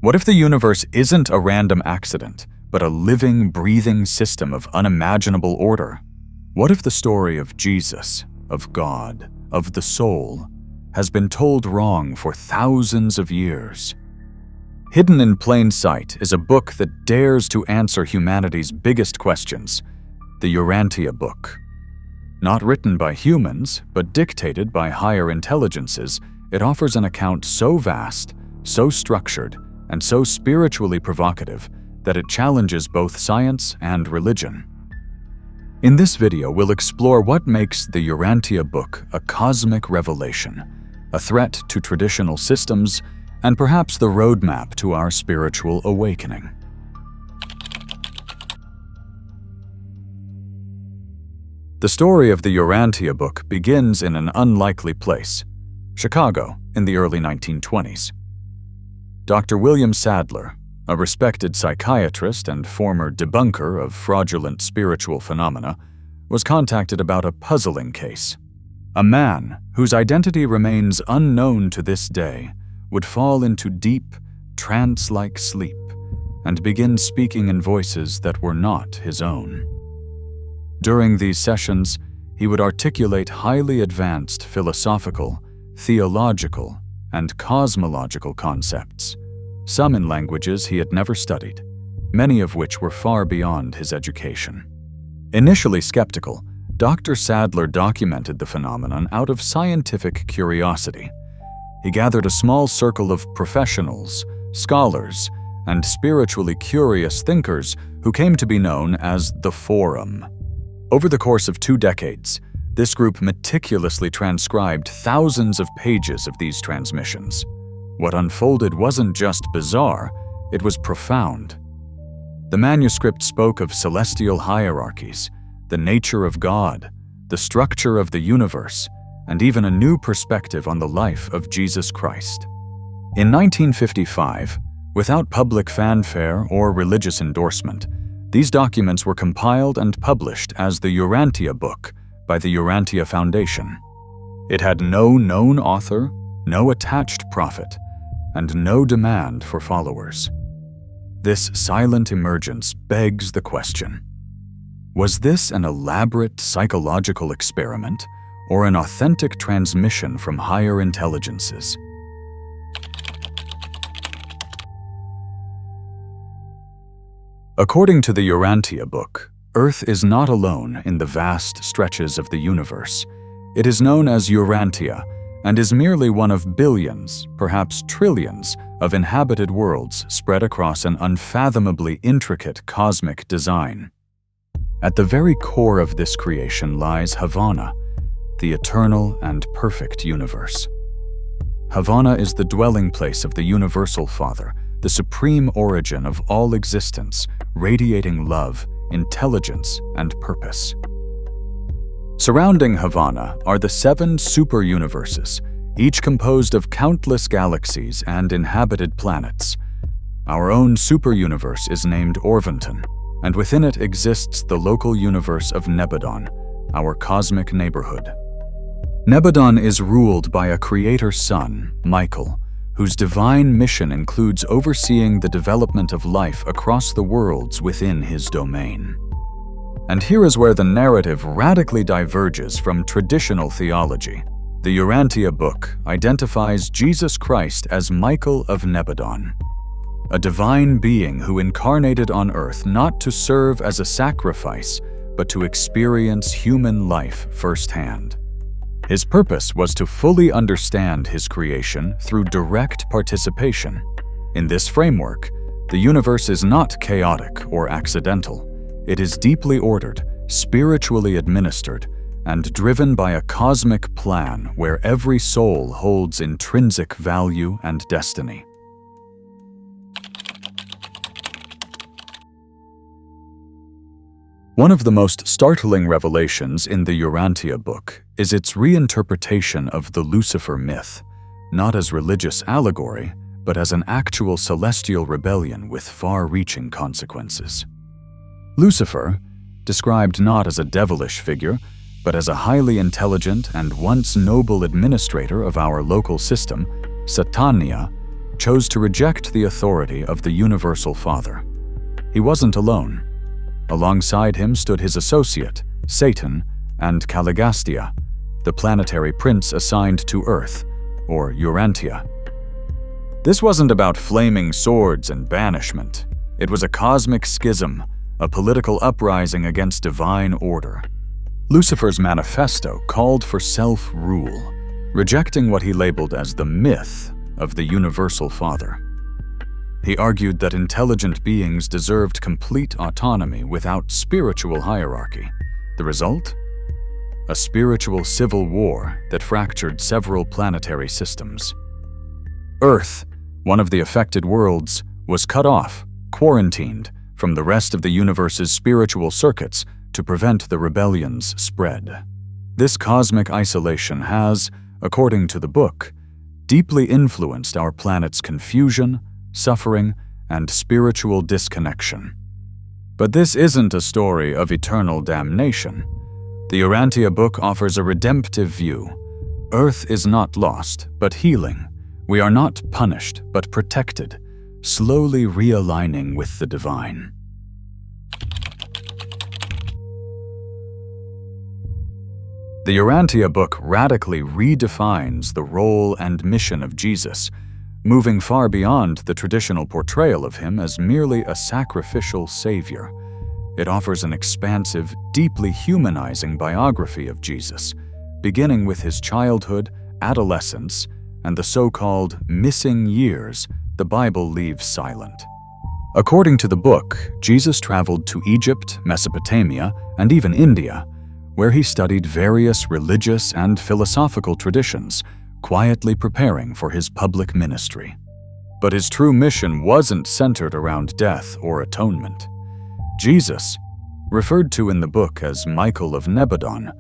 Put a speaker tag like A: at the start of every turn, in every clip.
A: What if the universe isn't a random accident, but a living, breathing system of unimaginable order? What if the story of Jesus, of God, of the soul, has been told wrong for thousands of years? Hidden in Plain Sight is a book that dares to answer humanity's biggest questions, the Urantia Book. Not written by humans, but dictated by higher intelligences, it offers an account so vast, so structured, and so spiritually provocative that it challenges both science and religion. In this video, we'll explore what makes the Urantia Book a cosmic revelation, a threat to traditional systems, and perhaps the roadmap to our spiritual awakening. The story of the Urantia Book begins in an unlikely place, Chicago, in the early 1920s. Dr. William Sadler, a respected psychiatrist and former debunker of fraudulent spiritual phenomena, was contacted about a puzzling case. A man, whose identity remains unknown to this day, would fall into deep, trance-like sleep and begin speaking in voices that were not his own. During these sessions, he would articulate highly advanced philosophical, theological, and cosmological concepts, some in languages he had never studied, many of which were far beyond his education. Initially skeptical, Dr. Sadler documented the phenomenon out of scientific curiosity. He gathered a small circle of professionals, scholars, and spiritually curious thinkers who came to be known as the Forum. Over the course of 2 decades, this group meticulously transcribed thousands of pages of these transmissions. What unfolded wasn't just bizarre, it was profound. The manuscript spoke of celestial hierarchies, the nature of God, the structure of the universe, and even a new perspective on the life of Jesus Christ. In 1955, without public fanfare or religious endorsement, these documents were compiled and published as the Urantia Book by the Urantia Foundation. It had no known author, no attached prophet, and no demand for followers. This silent emergence begs the question: was this an elaborate psychological experiment, or an authentic transmission from higher intelligences? According to the Urantia Book, Earth is not alone in the vast stretches of the universe. It is known as Urantia and is merely one of billions, perhaps trillions, of inhabited worlds spread across an unfathomably intricate cosmic design. At the very core of this creation lies Havana, the eternal and perfect universe. Havana is the dwelling place of the Universal Father, the supreme origin of all existence, radiating love, intelligence, and purpose. Surrounding Havana are the 7 super-universes, each composed of countless galaxies and inhabited planets. Our own super-universe is named Orvonton, and within it exists the local universe of Nebadon, our cosmic neighborhood. Nebadon is ruled by a creator son, Michael, whose divine mission includes overseeing the development of life across the worlds within his domain. And here is where the narrative radically diverges from traditional theology. The Urantia Book identifies Jesus Christ as Michael of Nebadon, a divine being who incarnated on earth not to serve as a sacrifice, but to experience human life firsthand. His purpose was to fully understand his creation through direct participation. In this framework, the universe is not chaotic or accidental. It is deeply ordered, spiritually administered, and driven by a cosmic plan where every soul holds intrinsic value and destiny. One of the most startling revelations in the Urantia Book is its reinterpretation of the Lucifer myth, not as religious allegory, but as an actual celestial rebellion with far-reaching consequences. Lucifer, described not as a devilish figure, but as a highly intelligent and once noble administrator of our local system, Satania, chose to reject the authority of the universal Father. He wasn't alone. Alongside him stood his associate, Satan, and Caligastia, the planetary prince assigned to Earth, or Urantia. This wasn't about flaming swords and banishment. It was a cosmic schism, a political uprising against divine order. Lucifer's manifesto called for self-rule, rejecting what he labeled as the myth of the universal Father. He argued that intelligent beings deserved complete autonomy without spiritual hierarchy. The result? A spiritual civil war that fractured several planetary systems. Earth, one of the affected worlds, was cut off, quarantined from the rest of the universe's spiritual circuits to prevent the rebellion's spread. This cosmic isolation has, according to the book, deeply influenced our planet's confusion, suffering, and spiritual disconnection. But this isn't a story of eternal damnation. The Urantia Book offers a redemptive view. Earth is not lost, but healing. We are not punished, but protected, slowly realigning with the divine. The Urantia Book radically redefines the role and mission of Jesus, moving far beyond the traditional portrayal of him as merely a sacrificial savior. It offers an expansive, deeply humanizing biography of Jesus, beginning with his childhood, adolescence, and the so-called missing years the Bible leaves silent. According to the book, Jesus traveled to Egypt, Mesopotamia, and even India, where he studied various religious and philosophical traditions, quietly preparing for his public ministry. But his true mission wasn't centered around death or atonement. Jesus, referred to in the book as Michael of Nebadon,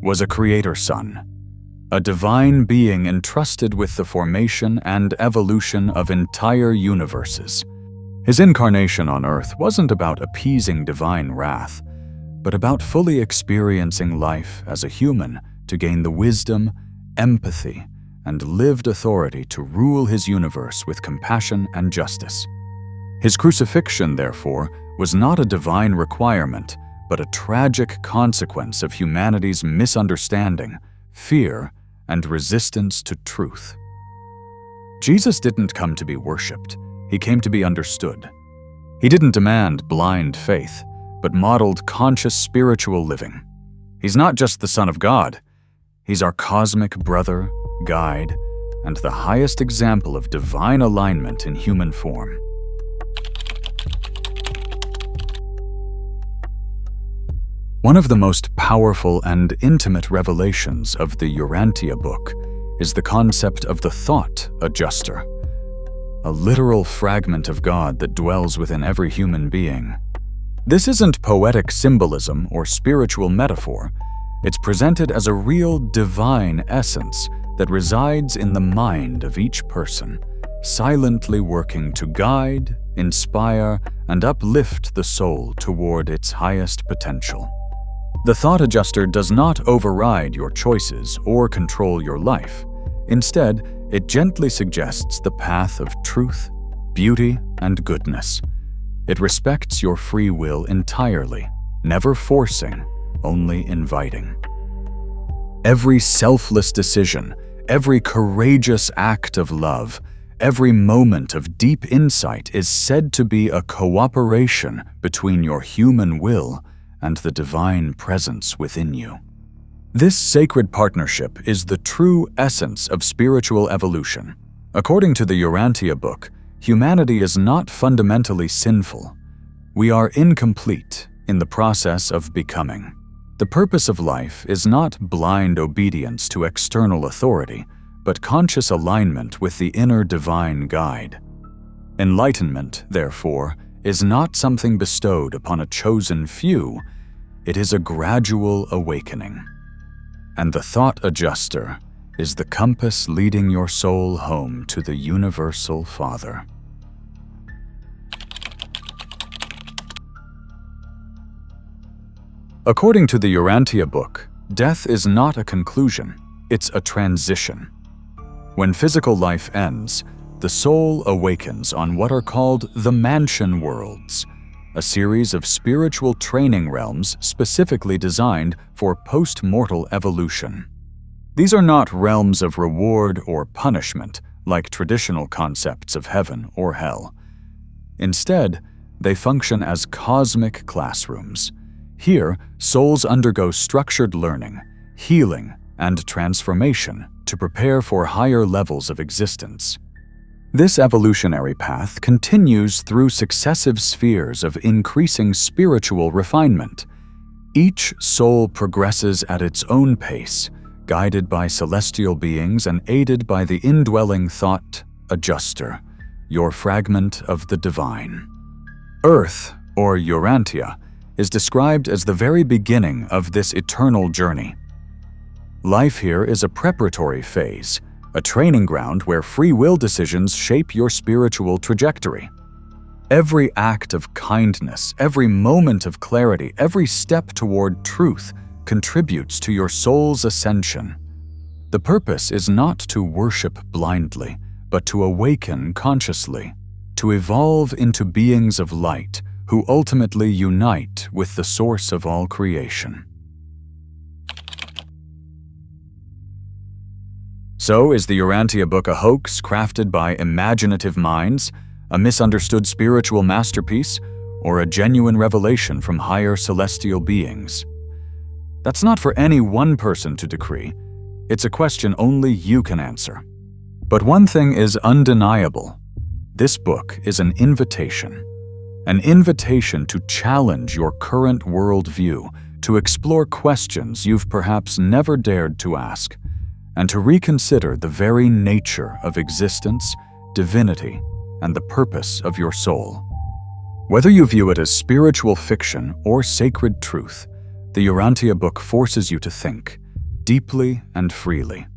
A: was a creator son, a divine being entrusted with the formation and evolution of entire universes. His incarnation on Earth wasn't about appeasing divine wrath, but about fully experiencing life as a human to gain the wisdom, empathy, and lived authority to rule his universe with compassion and justice. His crucifixion, therefore, was not a divine requirement, but a tragic consequence of humanity's misunderstanding, fear, and resistance to truth. Jesus didn't come to be worshipped. He came to be understood. He didn't demand blind faith, but modeled conscious spiritual living. He's not just the Son of God. He's our cosmic brother, guide, and the highest example of divine alignment in human form. One of the most powerful and intimate revelations of the Urantia Book is the concept of the thought adjuster, a literal fragment of God that dwells within every human being. This isn't poetic symbolism or spiritual metaphor. It's presented as a real divine essence that resides in the mind of each person, silently working to guide, inspire, and uplift the soul toward its highest potential. The thought adjuster does not override your choices or control your life. Instead, it gently suggests the path of truth, beauty, and goodness. It respects your free will entirely, never forcing, only inviting. Every selfless decision, every courageous act of love, every moment of deep insight is said to be a cooperation between your human will and the divine presence within you. This sacred partnership is the true essence of spiritual evolution. According to the Urantia Book, humanity is not fundamentally sinful. We are incomplete in the process of becoming. The purpose of life is not blind obedience to external authority, but conscious alignment with the inner divine guide. Enlightenment, therefore, is not something bestowed upon a chosen few. It is a gradual awakening. And the thought adjuster is the compass leading your soul home to the universal Father. According to the Urantia Book, death is not a conclusion, it's a transition. When physical life ends, the soul awakens on what are called the Mansion Worlds, a series of spiritual training realms specifically designed for post-mortal evolution. These are not realms of reward or punishment like traditional concepts of heaven or hell. Instead, they function as cosmic classrooms. Here, souls undergo structured learning, healing, and transformation to prepare for higher levels of existence. This evolutionary path continues through successive spheres of increasing spiritual refinement. Each soul progresses at its own pace, guided by celestial beings and aided by the indwelling thought adjuster, your fragment of the divine. Earth, or Urantia, is described as the very beginning of this eternal journey. Life here is a preparatory phase, a training ground where free will decisions shape your spiritual trajectory. Every act of kindness, every moment of clarity, every step toward truth contributes to your soul's ascension. The purpose is not to worship blindly, but to awaken consciously, to evolve into beings of light who ultimately unite with the source of all creation. So, is the Urantia Book a hoax crafted by imaginative minds, a misunderstood spiritual masterpiece, or a genuine revelation from higher celestial beings? That's not for any one person to decree. It's a question only you can answer. But one thing is undeniable. This book is an invitation to challenge your current worldview, to explore questions you've perhaps never dared to ask, and to reconsider the very nature of existence, divinity, and the purpose of your soul. Whether you view it as spiritual fiction or sacred truth, the Urantia Book forces you to think, deeply and freely.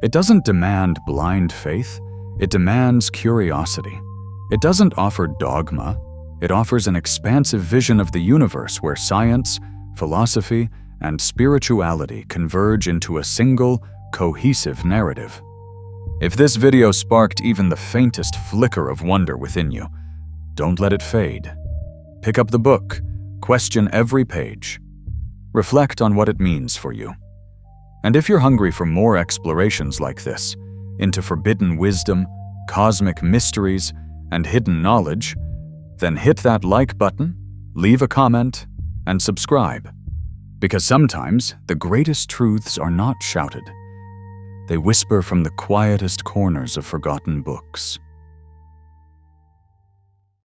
A: It doesn't demand blind faith, it demands curiosity. It doesn't offer dogma, it offers an expansive vision of the universe where science, philosophy, and spirituality converge into a single, cohesive narrative. If this video sparked even the faintest flicker of wonder within you, don't let it fade. Pick up the book, question every page, reflect on what it means for you. And if you're hungry for more explorations like this, into forbidden wisdom, cosmic mysteries, and hidden knowledge, then hit that like button, leave a comment, and subscribe. Because sometimes the greatest truths are not shouted. They whisper from the quietest corners of forgotten books.